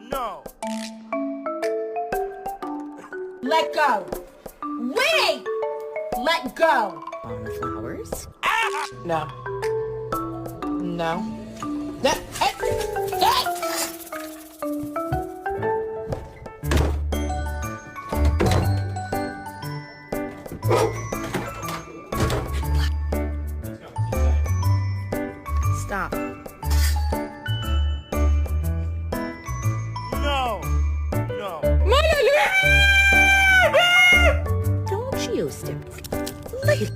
No. Let go. Wait! Let go. On the flowers? No. No. No. Hey! Hey! Stop. No. No. Don't you step. Look at